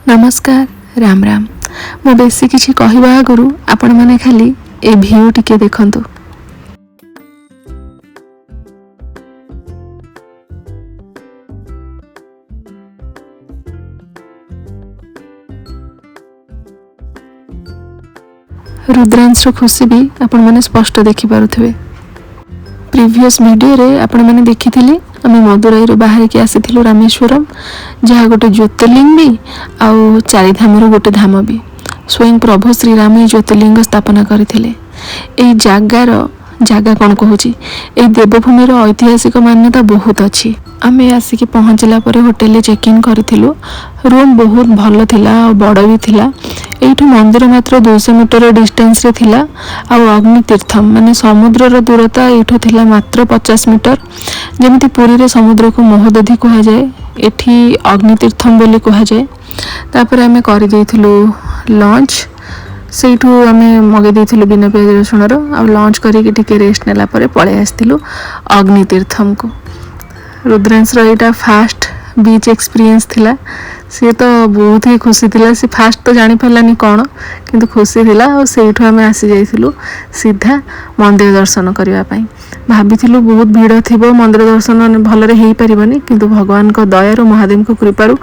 नमस्कार राम राम। मो बेसी किसी कहवा आगु आपण मैंने खाली ए भ्यू टिके देखंतु। रुद्रांश खुशी भी आपण मैंने स्पष्ट देखि पारुथिबे। प्रीवियस वीडियो रे आपण मैंने देखिथिले आमे मदुराई रो बाहर के आसीथिलु रामेश्वरम, जहाँ गोटे ज्योतिर्लिंग भी आउ चारिधाम रो गोटे धाम भी। स्वयं प्रभु श्री राम ज्योतिर्लिंग स्थापना करथिले। एई जागा कौन कहूची, ए देवभूमि रो ऐतिहासिक मान्यता बहुत अच्छी। आमे आसिक पहुँचला पर होटेल चेक इन करिथिलु। रूम बहुत भल थिला और बड़ भी थिला। एठू मंदिर मात्र 200 मीटर डिस्टेंस रे थिला। आउ अग्नि तीर्थम माने समुद्र रो दूरता एठू थिला मात्र 50 मीटर। जेमिति पुरी रे समुद्र को मोहदधि कहा जाए, एठी अग्नि तीर्थम बोली कहा जाए। तापर आमे करि दैथिलु लंच। सेठू आमे मगे दैथिलु बिना प्याज रसुण रो। आ लंच करिके टिके रेस्ट नेला परे पळे आस्थिलु अग्नि तीर्थम को। रुद्रांश रो एटा फास्ट बीच एक्सपीरियंस थिला। सी तो बहुत ही खुशी थिला। सी फास्ट तो जानी पालानी कौन, किंतु खुशी थिला। और सेठू आमे आसी जाइथिलु सीधा मंदिर दर्शन करबा पई। भाबिथिलु बहुत भीड़ थिबो, मंदिर दर्शन भलरे हेई परिबनी, किंतु भगवान को दयारु महादेव को कृपारु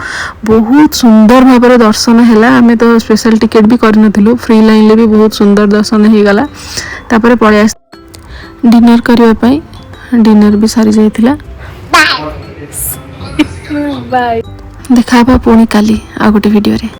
बहुत सुंदर भाବରେ दर्शन हैला। आमे तो स्पेशल टिकट भी करनथिलु, फ्री लाइन ले भी बहुत सुंदर दर्शन हे गला। तापर पळे आस डिनर करबा पई। डिनर भी सारी जाइथिला। Bye bye. देखाबा पुणी काली आ गोटे वीडियो रे।